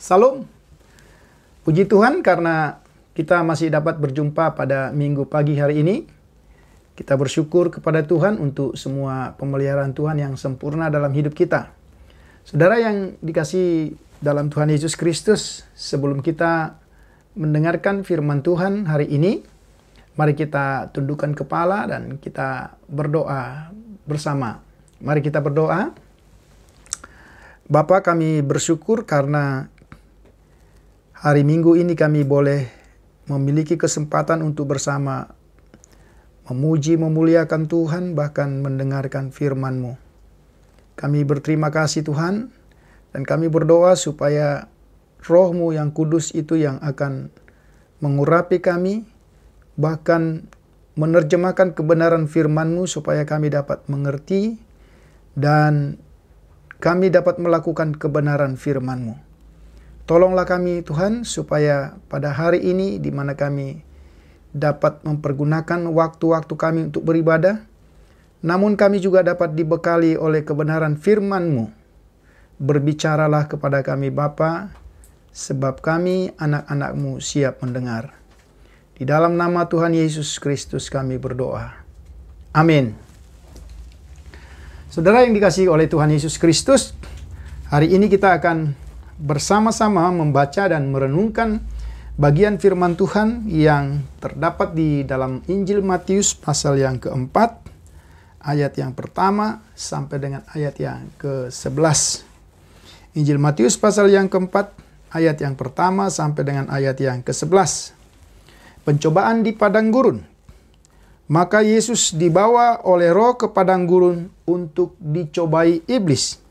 Salam, puji Tuhan karena kita masih dapat berjumpa pada minggu pagi hari ini. Kita bersyukur kepada Tuhan untuk semua pemeliharaan Tuhan yang sempurna dalam hidup kita. Saudara yang dikasihi dalam Tuhan Yesus Kristus, sebelum kita mendengarkan firman Tuhan hari ini, mari kita tundukkan kepala dan kita berdoa bersama. Mari kita berdoa. Bapa, kami bersyukur karena hari Minggu ini kami boleh memiliki kesempatan untuk bersama memuji, memuliakan Tuhan, bahkan mendengarkan firman-Mu. Kami berterima kasih Tuhan, dan kami berdoa supaya Roh-Mu yang kudus itu yang akan mengurapi kami, bahkan menerjemahkan kebenaran firman-Mu supaya kami dapat mengerti, dan kami dapat melakukan kebenaran firman-Mu. Tolonglah kami Tuhan supaya pada hari ini di mana kami dapat mempergunakan waktu-waktu kami untuk beribadah, namun kami juga dapat dibekali oleh kebenaran firman-Mu. Berbicaralah kepada kami Bapa, sebab kami anak-anak-Mu siap mendengar. Di dalam nama Tuhan Yesus Kristus kami berdoa. Amin. Saudara yang dikasihi oleh Tuhan Yesus Kristus, hari ini kita akan bersama-sama membaca dan merenungkan bagian firman Tuhan yang terdapat di dalam Injil Matius pasal yang keempat, ayat yang pertama sampai dengan ayat yang ke-11. Injil Matius pasal yang keempat, ayat yang pertama sampai dengan ayat yang ke-11. Pencobaan di padang gurun. Maka Yesus dibawa oleh Roh ke padang gurun untuk dicobai iblis.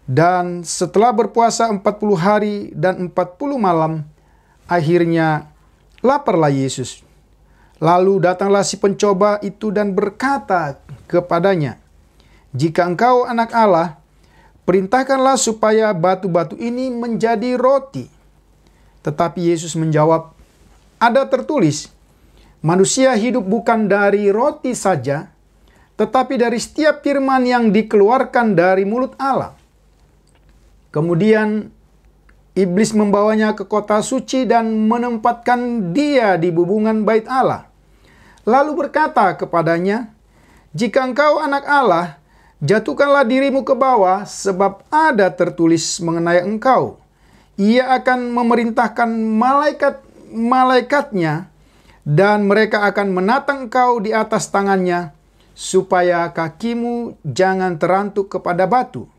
Dan setelah berpuasa 40 hari dan 40 malam, akhirnya laparlah Yesus. Lalu datanglah si pencoba itu dan berkata kepadanya, "Jika engkau anak Allah, perintahkanlah supaya batu-batu ini menjadi roti." Tetapi Yesus menjawab, "Ada tertulis, manusia hidup bukan dari roti saja, tetapi dari setiap firman yang dikeluarkan dari mulut Allah." Kemudian iblis membawanya ke kota suci dan menempatkan dia di bubungan bait Allah. Lalu berkata kepadanya, "Jika engkau anak Allah, jatuhkanlah dirimu ke bawah, sebab ada tertulis mengenai engkau. Ia akan memerintahkan malaikat-malaikatnya, dan mereka akan menatang engkau di atas tangannya, supaya kakimu jangan terantuk kepada batu."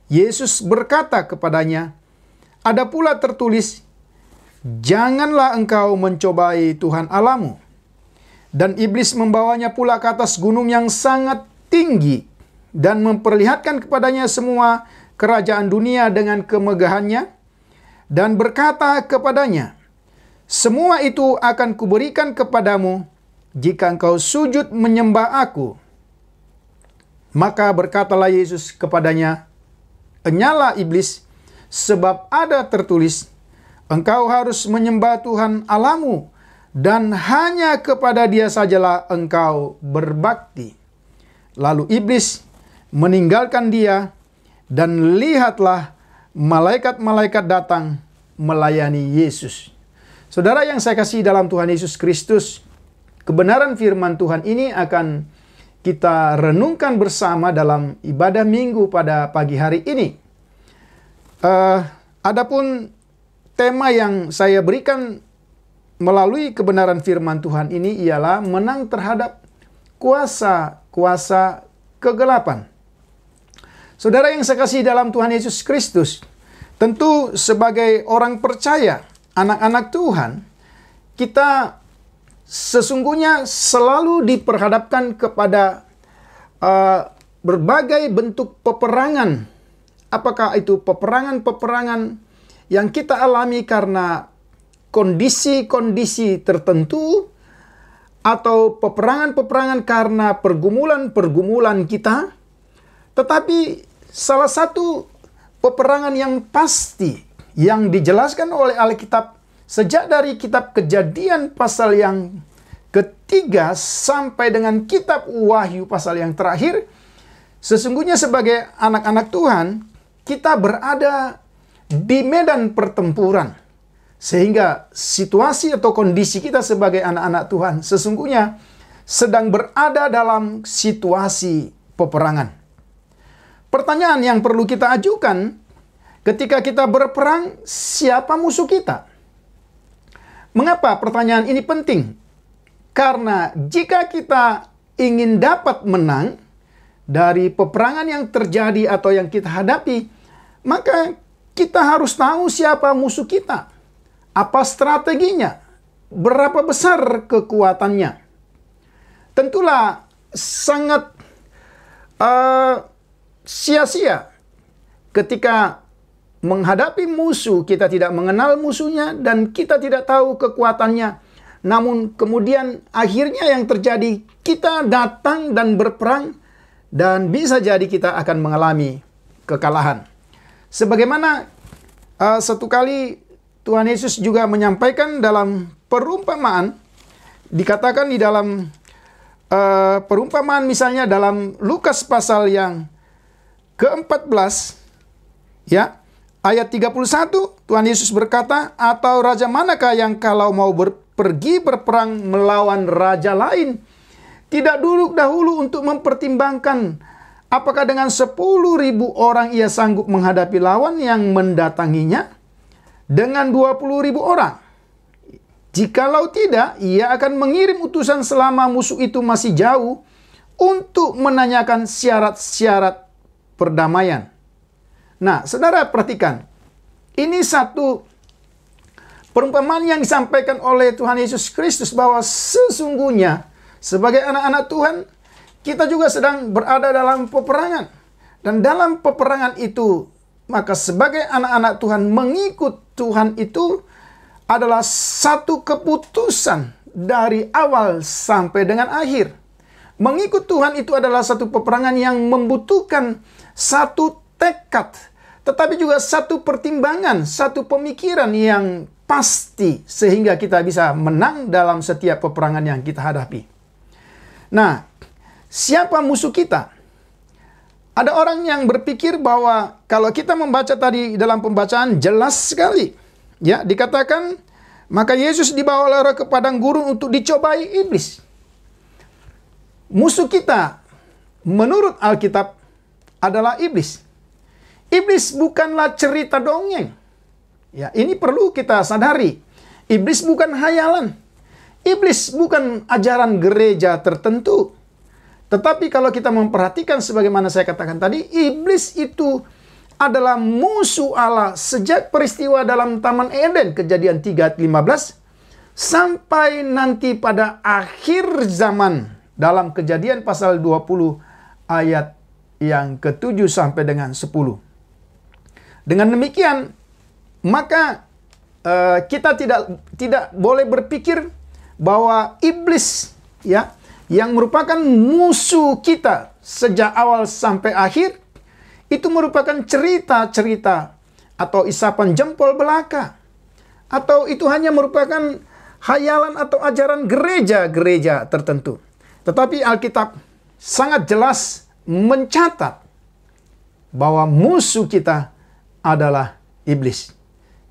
Yesus berkata kepadanya, "Ada pula tertulis, janganlah engkau mencobai Tuhan Allahmu." Dan iblis membawanya pula ke atas gunung yang sangat tinggi dan memperlihatkan kepadanya semua kerajaan dunia dengan kemegahannya, dan berkata kepadanya, "Semua itu akan kuberikan kepadamu jika engkau sujud menyembah aku." Maka berkatalah Yesus kepadanya, "Enyalah iblis, sebab ada tertulis, engkau harus menyembah Tuhan Allahmu, dan hanya kepada Dia sajalah engkau berbakti." Lalu iblis meninggalkan dia, dan lihatlah malaikat-malaikat datang melayani Yesus. Saudara yang saya kasih dalam Tuhan Yesus Kristus, kebenaran firman Tuhan ini akan kita renungkan bersama dalam ibadah minggu pada pagi hari ini. Adapun tema yang saya berikan melalui kebenaran firman Tuhan ini ialah menang terhadap kuasa-kuasa kegelapan. Saudara yang saya kasih dalam Tuhan Yesus Kristus, tentu sebagai orang percaya, anak-anak Tuhan, kita sesungguhnya selalu diperhadapkan kepada berbagai bentuk peperangan. Apakah itu peperangan-peperangan yang kita alami karena kondisi-kondisi tertentu, atau peperangan-peperangan karena pergumulan-pergumulan kita. Tetapi salah satu peperangan yang pasti yang dijelaskan oleh Alkitab sejak dari kitab Kejadian pasal yang ketiga sampai dengan kitab Wahyu pasal yang terakhir, sesungguhnya sebagai anak-anak Tuhan, kita berada di medan pertempuran. Sehingga situasi atau kondisi kita sebagai anak-anak Tuhan sesungguhnya sedang berada dalam situasi peperangan. Pertanyaan yang perlu kita ajukan ketika kita berperang, siapa musuh kita? Mengapa pertanyaan ini penting? Karena jika kita ingin dapat menang dari peperangan yang terjadi atau yang kita hadapi, maka kita harus tahu siapa musuh kita. Apa strateginya? Berapa besar kekuatannya? Tentulah sangat sia-sia ketika menghadapi musuh, kita tidak mengenal musuhnya dan kita tidak tahu kekuatannya. Namun kemudian akhirnya yang terjadi, kita datang dan berperang dan bisa jadi kita akan mengalami kekalahan. Sebagaimana satu kali Tuhan Yesus juga menyampaikan dalam perumpamaan, dikatakan di dalam perumpamaan misalnya dalam Lukas pasal yang ke-14, ya, ayat 31, Tuhan Yesus berkata, atau raja manakah yang kalau mau pergi berperang melawan raja lain, tidak duduk dahulu untuk mempertimbangkan apakah dengan 10.000 orang ia sanggup menghadapi lawan yang mendatanginya dengan 20.000 orang. Jikalau tidak, ia akan mengirim utusan selama musuh itu masih jauh untuk menanyakan syarat-syarat perdamaian. Nah, saudara perhatikan. Ini satu perumpamaan yang disampaikan oleh Tuhan Yesus Kristus bahwa sesungguhnya sebagai anak-anak Tuhan, kita juga sedang berada dalam peperangan. Dan dalam peperangan itu, maka sebagai anak-anak Tuhan, mengikut Tuhan itu adalah satu keputusan dari awal sampai dengan akhir. Mengikut Tuhan itu adalah satu peperangan yang membutuhkan satu tekad, tetapi juga satu pertimbangan, satu pemikiran yang pasti, sehingga kita bisa menang dalam setiap peperangan yang kita hadapi. Nah, siapa musuh kita? Ada orang yang berpikir bahwa kalau kita membaca tadi dalam pembacaan jelas sekali. Ya, dikatakan, maka Yesus dibawa oleh Roh ke padang gurun untuk dicobai iblis. Musuh kita menurut Alkitab adalah iblis. Iblis bukanlah cerita dongeng. Ya, ini perlu kita sadari. Iblis bukan hayalan. Iblis bukan ajaran gereja tertentu. Tetapi kalau kita memperhatikan sebagaimana saya katakan tadi, iblis itu adalah musuh Allah sejak peristiwa dalam Taman Eden, Kejadian 3:15, sampai nanti pada akhir zaman dalam Kejadian pasal 20 ayat yang ke-7 sampai dengan 10. Dengan demikian, maka kita tidak boleh berpikir bahwa iblis, ya, yang merupakan musuh kita sejak awal sampai akhir, itu merupakan cerita-cerita atau isapan jempol belaka, atau itu hanya merupakan hayalan atau ajaran gereja-gereja tertentu. Tetapi Alkitab sangat jelas mencatat bahwa musuh kita adalah iblis.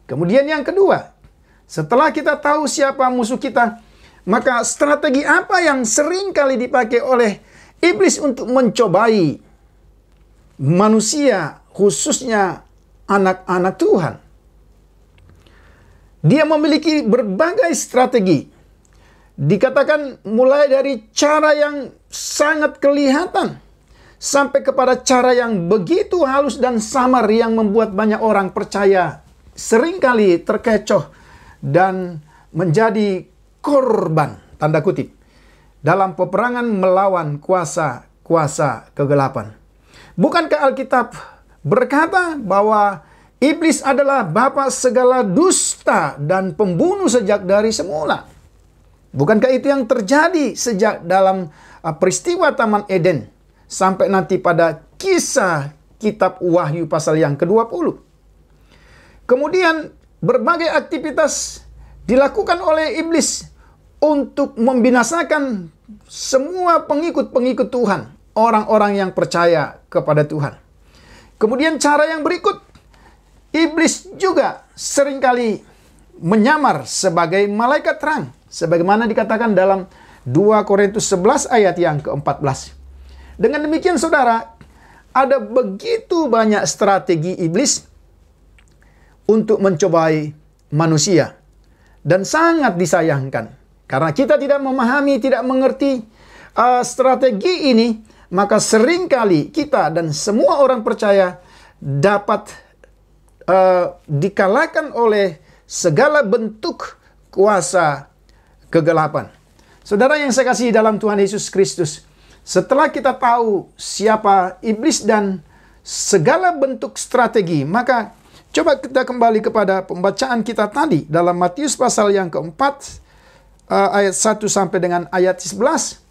Kemudian yang kedua, setelah kita tahu siapa musuh kita, maka strategi apa yang sering kali dipakai oleh iblis untuk mencobai manusia, khususnya anak-anak Tuhan? Dia memiliki berbagai strategi. Dikatakan mulai dari cara yang sangat kelihatan sampai kepada cara yang begitu halus dan samar yang membuat banyak orang percaya, seringkali terkecoh dan menjadi korban, tanda kutip, dalam peperangan melawan kuasa-kuasa kegelapan. Bukankah Alkitab berkata bahwa iblis adalah bapa segala dusta dan pembunuh sejak dari semula? Bukankah itu yang terjadi sejak dalam peristiwa Taman Eden sampai nanti pada kisah kitab Wahyu pasal yang ke-20? Kemudian berbagai aktivitas dilakukan oleh iblis untuk membinasakan semua pengikut-pengikut Tuhan, orang-orang yang percaya kepada Tuhan. Kemudian cara yang berikut, iblis juga seringkali menyamar sebagai malaikat terang, sebagaimana dikatakan dalam 2 Korintus 11 ayat yang ke-14. Dengan demikian saudara, ada begitu banyak strategi iblis untuk mencobai manusia. Dan sangat disayangkan, karena kita tidak memahami, tidak mengerti strategi ini, maka seringkali kita dan semua orang percaya dapat dikalahkan oleh segala bentuk kuasa kegelapan. Saudara yang saya kasihi dalam Tuhan Yesus Kristus, setelah kita tahu siapa iblis dan segala bentuk strategi, maka coba kita kembali kepada pembacaan kita tadi dalam Matius pasal yang keempat, ayat 1 sampai dengan ayat 11.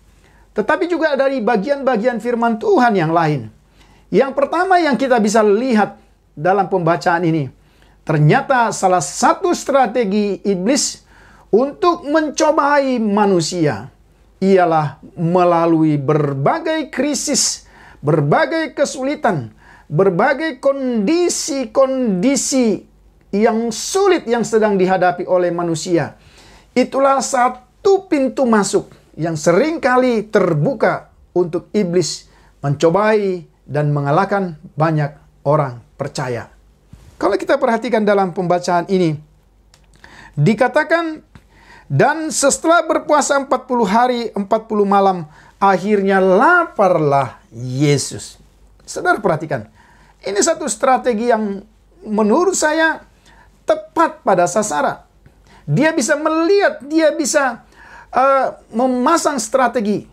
Tetapi juga dari bagian-bagian firman Tuhan yang lain. Yang pertama yang kita bisa lihat dalam pembacaan ini, ternyata salah satu strategi iblis untuk mencobai manusia ialah melalui berbagai krisis, berbagai kesulitan, berbagai kondisi-kondisi yang sulit yang sedang dihadapi oleh manusia. Itulah satu pintu masuk yang seringkali terbuka untuk iblis mencobai dan mengalahkan banyak orang percaya. Kalau kita perhatikan dalam pembacaan ini, dikatakan, dan setelah berpuasa 40 hari 40 malam, akhirnya laparlah Yesus. Saudara perhatikan, ini satu strategi yang menurut saya tepat pada sasaran. Dia bisa melihat, dia bisa memasang strategi.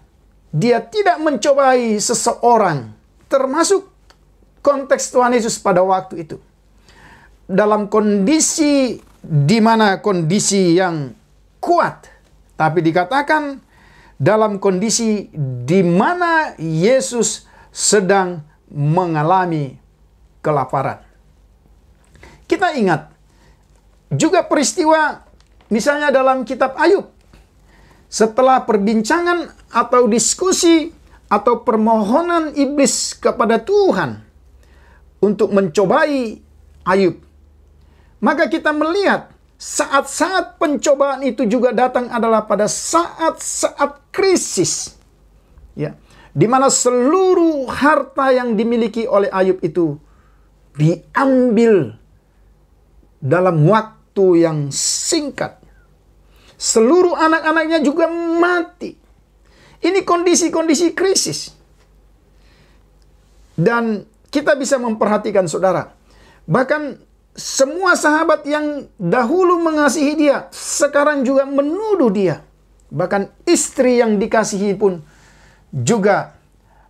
Dia tidak mencobai seseorang, termasuk konteks Tuhan Yesus pada waktu itu. Dalam kondisi di mana kondisi yang kuat, tapi dikatakan dalam kondisi di mana Yesus sedang mengalami kelaparan. Kita ingat juga peristiwa misalnya dalam kitab Ayub. Setelah perbincangan atau diskusi atau permohonan iblis kepada Tuhan untuk mencobai Ayub, maka kita melihat saat-saat pencobaan itu juga datang adalah pada saat-saat krisis, ya, di mana seluruh harta yang dimiliki oleh Ayub itu diambil dalam waktu yang singkat. Seluruh anak-anaknya juga mati. Ini kondisi-kondisi krisis. Dan kita bisa memperhatikan saudara, bahkan semua sahabat yang dahulu mengasihi dia, sekarang juga menuduh dia. Bahkan istri yang dikasihi pun juga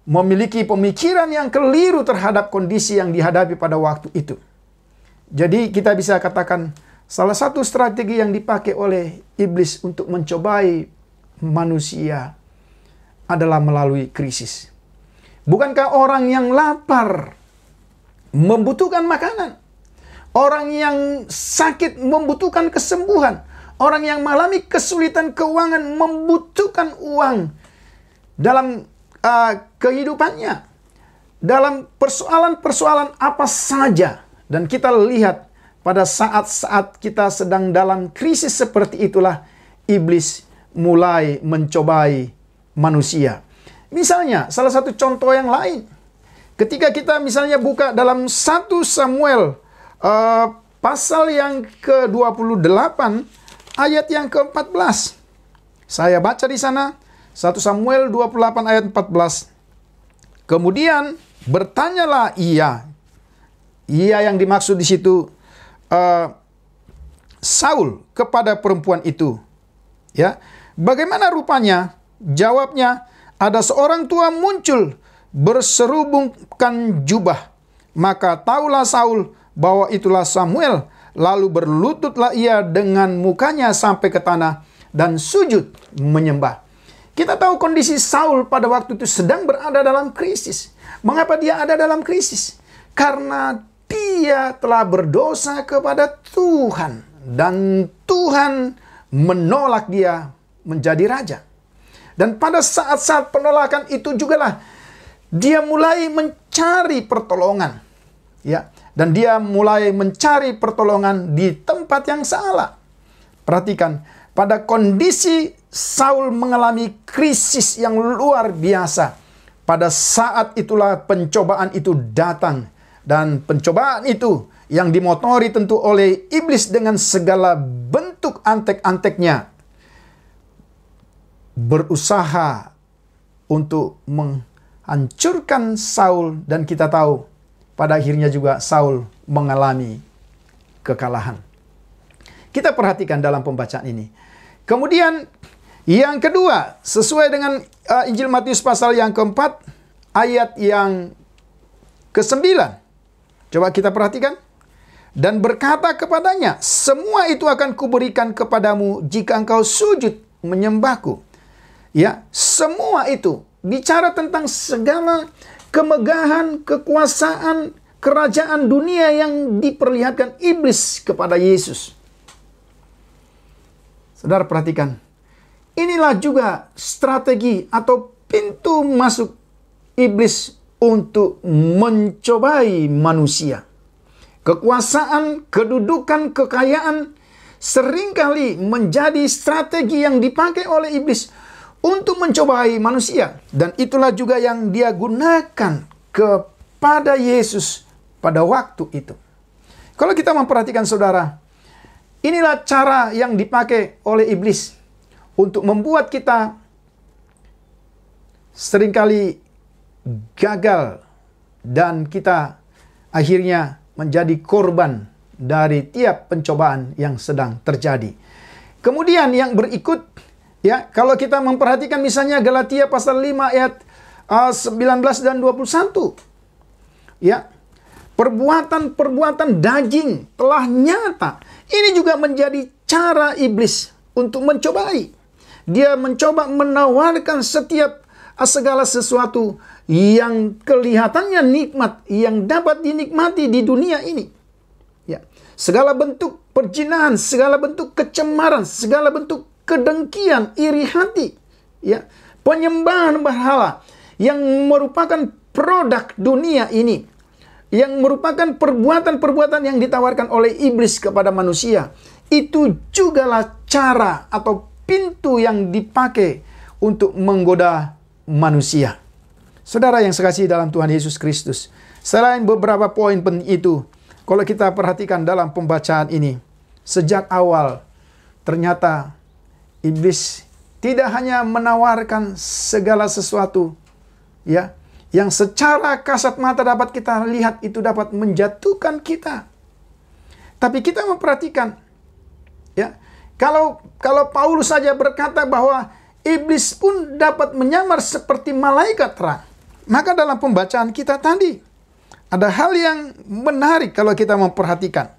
memiliki pemikiran yang keliru terhadap kondisi yang dihadapi pada waktu itu. Jadi kita bisa katakan salah satu strategi yang dipakai oleh iblis untuk mencobai manusia adalah melalui krisis. Bukankah orang yang lapar membutuhkan makanan? Orang yang sakit membutuhkan kesembuhan. Orang yang mengalami kesulitan keuangan membutuhkan uang dalam kehidupannya. Dalam persoalan-persoalan apa saja. Dan kita lihat pada saat-saat kita sedang dalam krisis seperti itulah iblis mulai mencobai manusia. Misalnya, salah satu contoh yang lain. Ketika kita misalnya buka dalam 1 Samuel pasal yang ke-28 ayat yang ke-14. Saya baca di sana 1 Samuel 28 ayat 14. Kemudian bertanyalah ia yang dimaksud di situ Saul kepada perempuan itu, ya, bagaimana rupanya? Jawabnya, ada seorang tua muncul berserubungkan jubah. Maka taulah Saul bahwa itulah Samuel. Lalu berlututlah ia dengan mukanya sampai ke tanah dan sujud menyembah. Kita tahu kondisi Saul pada waktu itu sedang berada dalam krisis. Mengapa dia ada dalam krisis? Karena dia telah berdosa kepada Tuhan. Dan Tuhan menolak dia menjadi raja. Dan pada saat-saat penolakan itu jugalah dia mulai mencari pertolongan. Ya, dan dia mulai mencari pertolongan di tempat yang salah. Perhatikan, pada kondisi Saul mengalami krisis yang luar biasa. Pada saat itulah pencobaan itu datang. Dan pencobaan itu yang dimotori tentu oleh iblis dengan segala bentuk antek-anteknya, berusaha untuk menghancurkan Saul, dan kita tahu pada akhirnya juga Saul mengalami kekalahan. Kita perhatikan dalam pembacaan ini. Kemudian yang kedua, sesuai dengan Injil Matius pasal yang keempat, ayat yang ke-9. Coba kita perhatikan. Dan berkata kepadanya, semua itu akan kuberikan kepadamu jika engkau sujud menyembahku. Ya, semua itu bicara tentang segala kemegahan, kekuasaan, kerajaan dunia yang diperlihatkan iblis kepada Yesus. Saudara perhatikan, inilah juga strategi atau pintu masuk iblis untuk mencobai manusia. Kekuasaan, kedudukan, kekayaan seringkali menjadi strategi yang dipakai oleh iblis untuk mencobai manusia. Dan itulah juga yang dia gunakan kepada Yesus pada waktu itu. Kalau kita memperhatikan saudara, inilah cara yang dipakai oleh iblis untuk membuat kita seringkali gagal dan kita akhirnya menjadi korban dari tiap pencobaan yang sedang terjadi. Kemudian yang berikut, ya, kalau kita memperhatikan misalnya Galatia pasal 5 ayat 19 dan 21. Ya, perbuatan-perbuatan daging telah nyata. Ini juga menjadi cara iblis untuk mencobai. Dia mencoba menawarkan segala sesuatu yang kelihatannya nikmat, yang dapat dinikmati di dunia ini. Ya, segala bentuk perzinahan, segala bentuk kecemaran, segala bentuk kedengkian, iri hati, ya, penyembahan berhala yang merupakan produk dunia ini, yang merupakan perbuatan-perbuatan yang ditawarkan oleh iblis kepada manusia. Itu jugalah cara atau pintu yang dipakai untuk menggoda manusia. Saudara yang sekasihi dalam Tuhan Yesus Kristus, selain beberapa poin penting itu, kalau kita perhatikan dalam pembacaan ini, sejak awal ternyata iblis tidak hanya menawarkan segala sesuatu, ya, yang secara kasat mata dapat kita lihat itu dapat menjatuhkan kita. Tapi kita memperhatikan, ya, kalau Paulus saja berkata bahwa iblis pun dapat menyamar seperti malaikat terang. Maka dalam pembacaan kita tadi ada hal yang menarik kalau kita memperhatikan.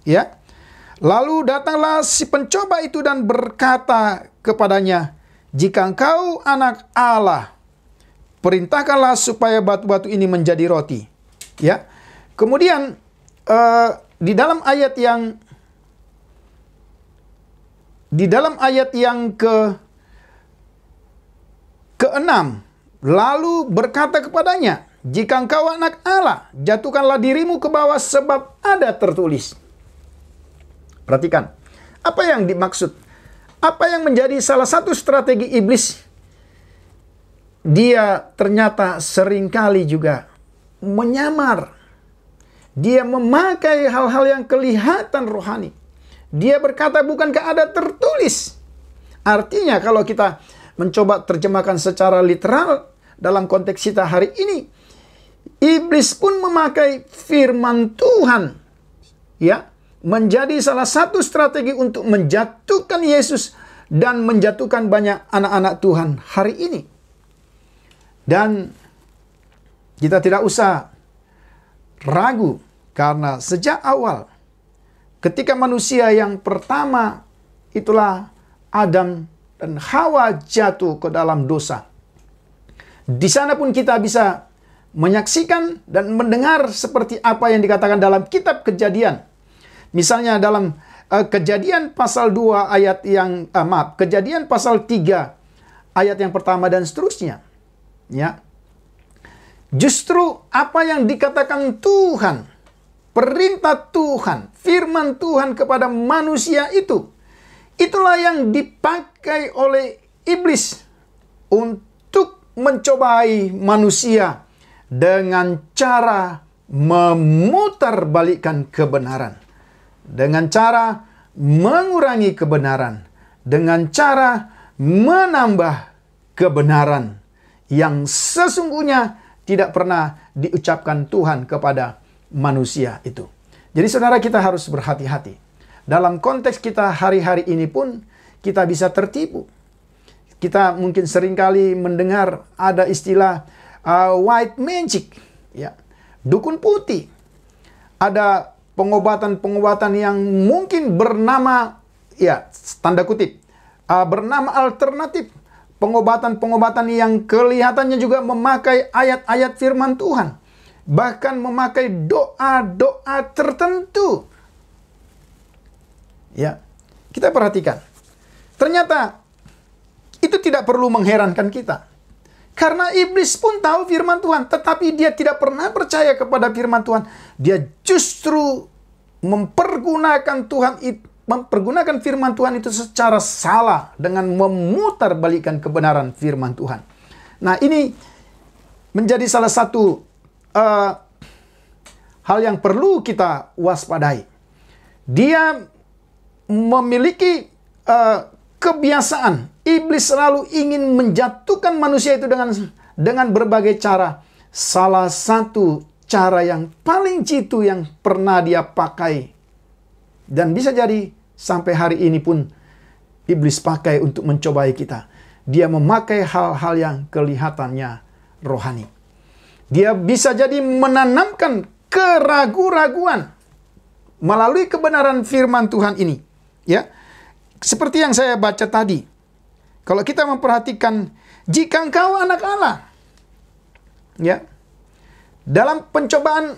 Ya. Lalu datanglah si pencoba itu dan berkata kepadanya, jika engkau anak Allah, perintahkanlah supaya batu-batu ini menjadi roti. Ya. Kemudian di dalam ayat yang ke-6, lalu berkata kepadanya, jika engkau anak Allah, jatuhkanlah dirimu ke bawah sebab ada tertulis. Perhatikan, apa yang dimaksud? Apa yang menjadi salah satu strategi iblis? Dia ternyata seringkali juga menyamar. Dia memakai hal-hal yang kelihatan rohani. Dia berkata, bukankah ada tertulis? Artinya kalau kita mencoba terjemahkan secara literal dalam konteks kita hari ini, iblis pun memakai firman Tuhan, ya, menjadi salah satu strategi untuk menjatuhkan Yesus dan menjatuhkan banyak anak-anak Tuhan hari ini. Dan kita tidak usah ragu, karena sejak awal ketika manusia yang pertama, itulah Adam dan Hawa, jatuh ke dalam dosa. Di sana pun kita bisa menyaksikan dan mendengar seperti apa yang dikatakan dalam kitab Kejadian. Misalnya dalam Kejadian pasal 2 ayat yang Kejadian pasal 3 ayat yang pertama dan seterusnya. Ya. Justru apa yang dikatakan Tuhan, perintah Tuhan, firman Tuhan kepada manusia itu, itulah yang dipakai oleh iblis untuk mencobai manusia dengan cara memutarbalikkan kebenaran, dengan cara mengurangi kebenaran, dengan cara menambah kebenaran yang sesungguhnya tidak pernah diucapkan Tuhan kepada manusia itu. Jadi saudara, kita harus berhati-hati. Dalam konteks kita hari-hari ini pun kita bisa tertipu. Kita mungkin seringkali mendengar ada istilah white magic, ya, dukun putih. Ada pengobatan-pengobatan yang mungkin bernama, ya, tanda kutip, bernama alternatif. Pengobatan-pengobatan yang kelihatannya juga memakai ayat-ayat firman Tuhan. Bahkan memakai doa-doa tertentu. Ya, kita perhatikan. Ternyata itu tidak perlu mengherankan kita. Karena iblis pun tahu firman Tuhan, tetapi dia tidak pernah percaya kepada firman Tuhan. Dia justru mempergunakan firman Tuhan itu secara salah dengan memutarbalikkan kebenaran firman Tuhan. Nah, ini menjadi salah satu hal yang perlu kita waspadai. Dia memiliki kebiasaan. Iblis selalu ingin menjatuhkan manusia itu dengan berbagai cara. Salah satu cara yang paling jitu yang pernah dia pakai, dan bisa jadi sampai hari ini pun iblis pakai untuk mencobai kita. Dia memakai hal-hal yang kelihatannya rohani. Dia bisa jadi menanamkan keraguan-raguan melalui kebenaran firman Tuhan ini. Ya, seperti yang saya baca tadi. Kalau kita memperhatikan, jika engkau anak Allah, ya, dalam pencobaan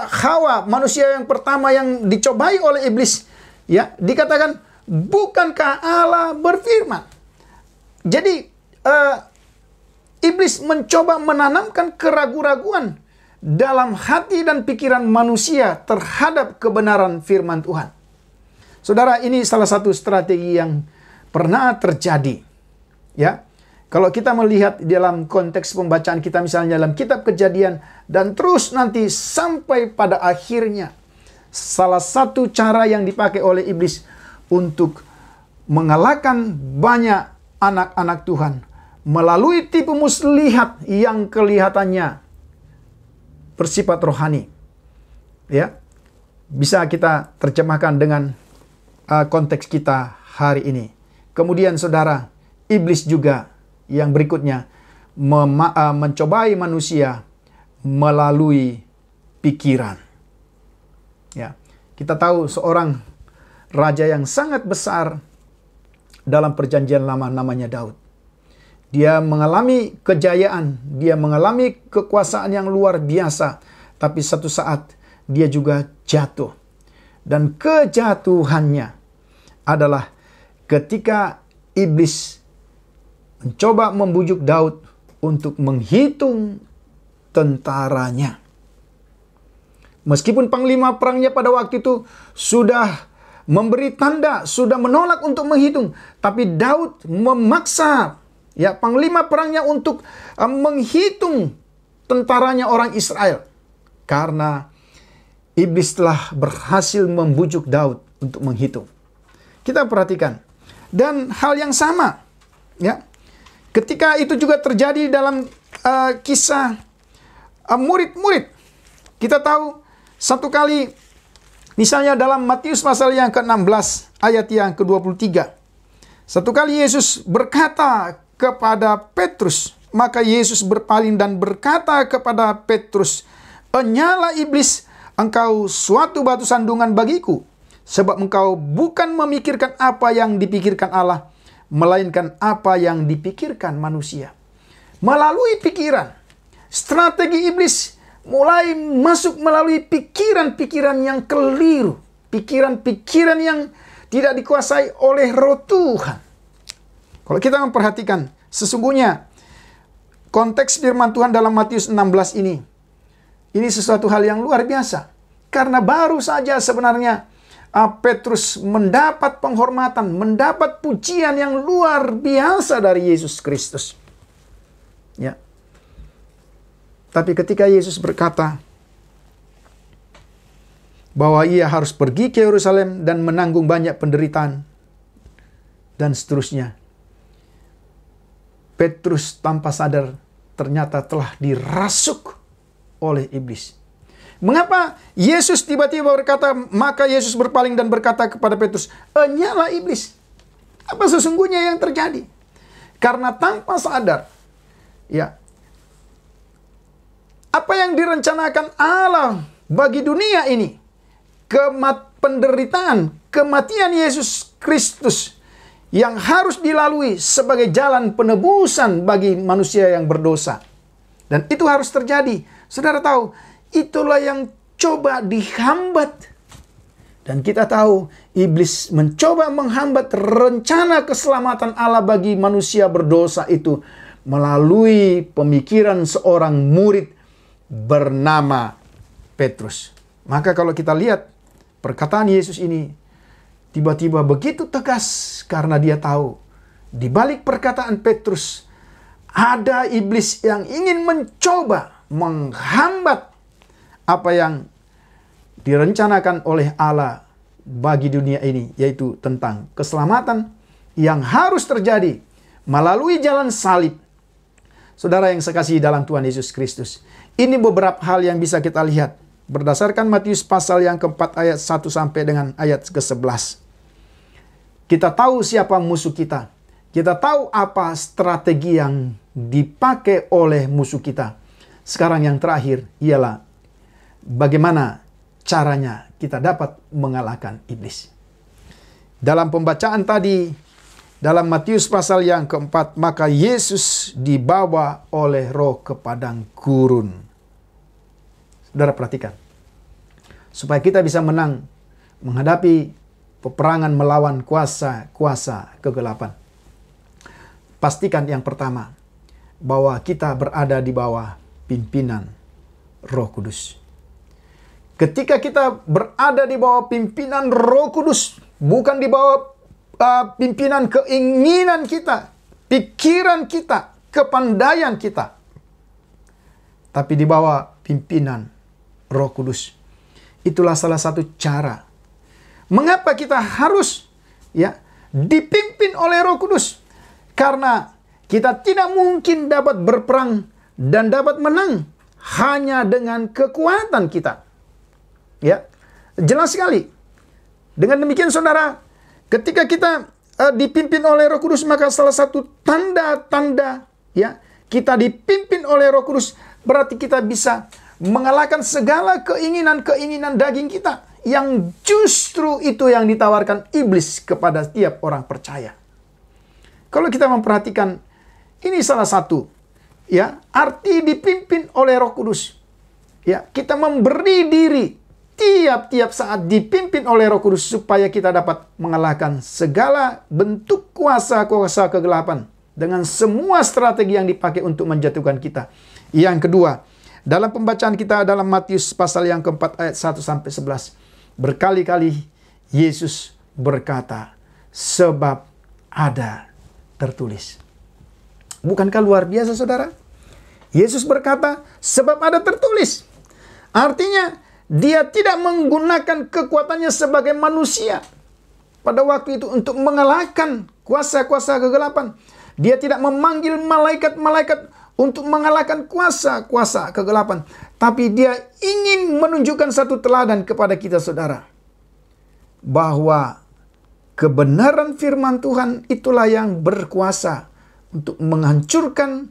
Hawa, manusia yang pertama yang dicobai oleh iblis, ya, dikatakan, bukankah Allah berfirman? Jadi iblis mencoba menanamkan keraguan-raguan dalam hati dan pikiran manusia terhadap kebenaran firman Tuhan. Saudara, ini salah satu strategi yang pernah terjadi. Ya, kalau kita melihat dalam konteks pembacaan kita misalnya dalam kitab Kejadian dan terus nanti sampai pada akhirnya, salah satu cara yang dipakai oleh iblis untuk mengalahkan banyak anak-anak Tuhan melalui tipu muslihat yang kelihatannya bersifat rohani. Ya, bisa kita terjemahkan dengan konteks kita hari ini. Kemudian saudara, iblis juga yang berikutnya mencobai manusia melalui pikiran. Ya, kita tahu seorang raja yang sangat besar dalam perjanjian lama, namanya Daud. Dia mengalami kejayaan, dia mengalami kekuasaan yang luar biasa, tapi satu saat dia juga jatuh. Dan kejatuhannya adalah ketika iblis mencoba membujuk Daud untuk menghitung tentaranya. Meskipun panglima perangnya pada waktu itu sudah memberi tanda, sudah menolak untuk menghitung, tapi Daud memaksa, ya, panglima perangnya untuk menghitung tentaranya orang Israel. Karena iblis telah berhasil membujuk Daud untuk menghitung. Kita perhatikan. Dan hal yang sama, ya, ketika itu juga terjadi dalam kisah murid-murid. Kita tahu satu kali, misalnya dalam Matius pasal yang ke-16 ayat yang ke-23. Satu kali Yesus berkata kepada Petrus, maka Yesus berpaling dan berkata kepada Petrus, "Enyalah iblis, engkau suatu batu sandungan bagiku, sebab engkau bukan memikirkan apa yang dipikirkan Allah, melainkan apa yang dipikirkan manusia." Melalui pikiran, strategi iblis mulai masuk melalui pikiran-pikiran yang keliru, pikiran-pikiran yang tidak dikuasai oleh Roh Tuhan. Kalau kita memperhatikan, sesungguhnya konteks firman Tuhan dalam Matius 16 ini sesuatu hal yang luar biasa. Karena baru saja sebenarnya Petrus mendapat penghormatan, mendapat pujian yang luar biasa dari Yesus Kristus. Ya. Tapi ketika Yesus berkata bahwa ia harus pergi ke Yerusalem dan menanggung banyak penderitaan dan seterusnya, Petrus tanpa sadar ternyata telah dirasuk oleh iblis. Mengapa Yesus tiba-tiba berkata, maka Yesus berpaling dan berkata kepada Petrus, "Enyalah iblis." Apa sesungguhnya yang terjadi? Karena tanpa sadar, ya, apa yang direncanakan Allah bagi dunia ini, penderitaan, kematian Yesus Kristus yang harus dilalui sebagai jalan penebusan bagi manusia yang berdosa. Dan itu harus terjadi. Saudara tahu, itulah yang coba dihambat. Dan kita tahu, iblis mencoba menghambat rencana keselamatan Allah bagi manusia berdosa itu melalui pemikiran seorang murid bernama Petrus. Maka kalau kita lihat perkataan Yesus ini tiba-tiba begitu tegas karena dia tahu di balik perkataan Petrus ada iblis yang ingin mencoba menghambat apa yang direncanakan oleh Allah bagi dunia ini, yaitu tentang keselamatan yang harus terjadi melalui jalan salib. Saudara yang sekasihi dalam Tuhan Yesus Kristus, ini beberapa hal yang bisa kita lihat berdasarkan Matius pasal yang keempat ayat 1 sampai dengan ayat ke-11. Kita tahu siapa musuh kita. Kita tahu apa strategi yang dipakai oleh musuh kita. Sekarang yang terakhir ialah bagaimana caranya kita dapat mengalahkan iblis. Dalam pembacaan tadi, dalam Matius pasal yang keempat, maka Yesus dibawa oleh Roh ke padang gurun. Saudara perhatikan. Supaya kita bisa menang menghadapi peperangan melawan kuasa-kuasa kegelapan. Pastikan yang pertama, bahwa kita berada di bawah pimpinan Roh Kudus. Ketika kita berada di bawah pimpinan Roh Kudus, bukan di bawah pimpinan keinginan kita, pikiran kita, kepandaian kita, tapi di bawah pimpinan Roh Kudus. Itulah salah satu cara. Mengapa kita harus dipimpin oleh Roh Kudus? Karena kita tidak mungkin dapat berperang dan dapat menang hanya dengan kekuatan kita. Ya, jelas sekali. Dengan demikian saudara, ketika kita dipimpin oleh Roh Kudus, maka salah satu tanda-tanda kita dipimpin oleh Roh Kudus berarti kita bisa mengalahkan segala keinginan-keinginan daging kita yang justru itu yang ditawarkan iblis kepada tiap orang percaya. Kalau kita memperhatikan, ini salah satu arti dipimpin oleh Roh Kudus. Kita memberi diri tiap-tiap saat dipimpin oleh Roh Kudus supaya kita dapat mengalahkan segala bentuk kuasa-kuasa kegelapan dengan semua strategi yang dipakai untuk menjatuhkan kita. Yang kedua, dalam pembacaan kita dalam Matius pasal yang keempat ayat 1 sampai 11, berkali-kali Yesus berkata, sebab ada tertulis. Bukankah luar biasa saudara? Yesus berkata, sebab ada tertulis. Artinya, Dia tidak menggunakan kekuatannya sebagai manusia pada waktu itu untuk mengalahkan kuasa-kuasa kegelapan. Dia tidak memanggil malaikat-malaikat untuk mengalahkan kuasa-kuasa kegelapan. Tapi dia ingin menunjukkan satu teladan kepada kita, saudara. Bahwa kebenaran firman Tuhan itulah yang berkuasa untuk menghancurkan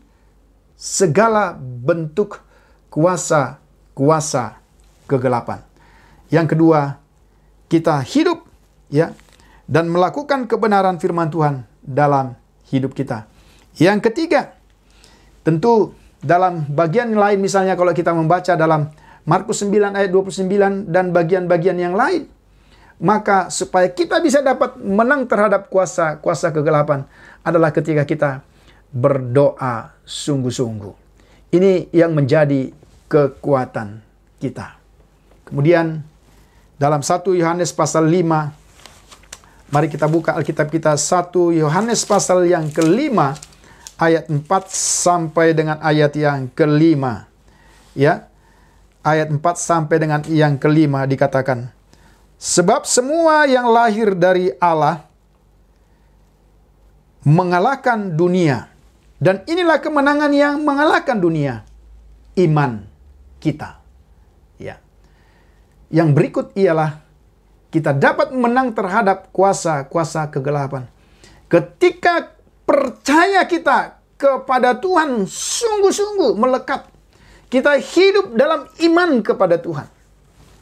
segala bentuk kuasa-kuasa kegelapan. Yang kedua, kita hidup ya dan melakukan kebenaran firman Tuhan dalam hidup kita. Yang ketiga, tentu dalam bagian lain, misalnya kalau kita membaca dalam Markus 9 ayat 29 dan bagian-bagian yang lain, maka supaya kita bisa dapat menang terhadap kuasa-kuasa kegelapan adalah ketika kita berdoa sungguh-sungguh. Ini yang menjadi kekuatan kita. Kemudian dalam 1 Yohanes pasal 5, mari kita buka Alkitab kita, 1 Yohanes pasal yang kelima, ayat 4 sampai dengan ayat yang kelima. Ya, ayat 4 sampai dengan yang kelima dikatakan, sebab semua yang lahir dari Allah mengalahkan dunia. Dan inilah kemenangan yang mengalahkan dunia, iman kita. Ya. Yang berikut ialah kita dapat menang terhadap kuasa-kuasa kegelapan ketika percaya kita kepada Tuhan sungguh-sungguh melekat. Kita hidup dalam iman kepada Tuhan.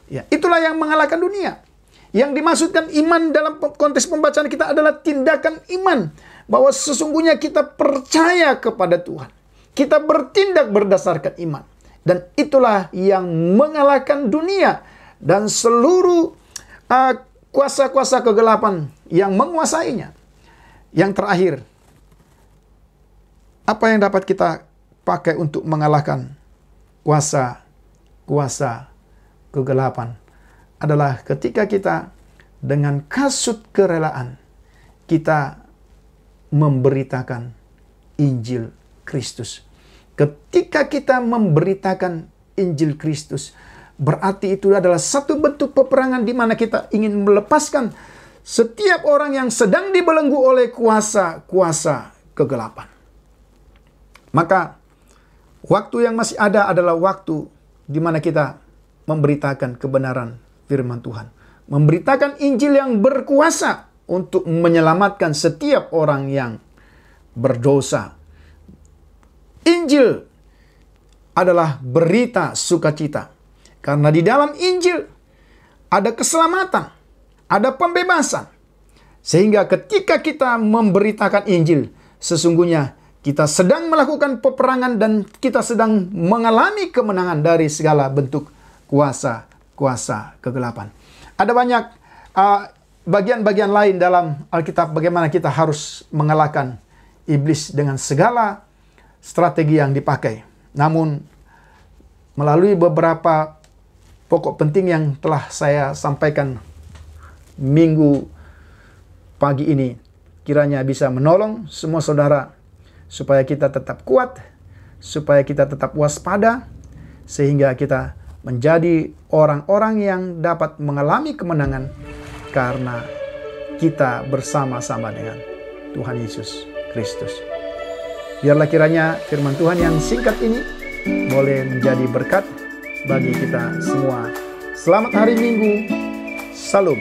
Ya, itulah yang mengalahkan dunia. Yang dimaksudkan iman dalam konteks pembacaan kita adalah tindakan iman. Bahwa sesungguhnya kita percaya kepada Tuhan. Kita bertindak berdasarkan iman. Dan itulah yang mengalahkan dunia. Dan seluruh kuasa-kuasa kegelapan yang menguasainya. Yang terakhir, apa yang dapat kita pakai untuk mengalahkan kuasa-kuasa kegelapan adalah ketika kita dengan kasut kerelaan kita memberitakan Injil Kristus. Ketika kita memberitakan Injil Kristus, berarti itu adalah satu bentuk peperangan di mana kita ingin melepaskan setiap orang yang sedang dibelenggu oleh kuasa-kuasa kegelapan. Maka waktu yang masih ada adalah waktu di mana kita memberitakan kebenaran firman Tuhan. Memberitakan Injil yang berkuasa untuk menyelamatkan setiap orang yang berdosa. Injil adalah berita sukacita. Karena di dalam Injil ada keselamatan, ada pembebasan. Sehingga ketika kita memberitakan Injil, sesungguhnya kita sedang melakukan peperangan dan kita sedang mengalami kemenangan dari segala bentuk kuasa-kuasa kegelapan. Ada banyak bagian-bagian lain dalam Alkitab bagaimana kita harus mengalahkan iblis dengan segala strategi yang dipakai. Namun melalui beberapa pokok penting yang telah saya sampaikan minggu pagi ini, kiranya bisa menolong semua saudara supaya kita tetap kuat, supaya kita tetap waspada, sehingga kita menjadi orang-orang yang dapat mengalami kemenangan karena kita bersama-sama dengan Tuhan Yesus Kristus. Biarlah kiranya firman Tuhan yang singkat ini boleh menjadi berkat bagi kita semua. Selamat hari Minggu. Salam.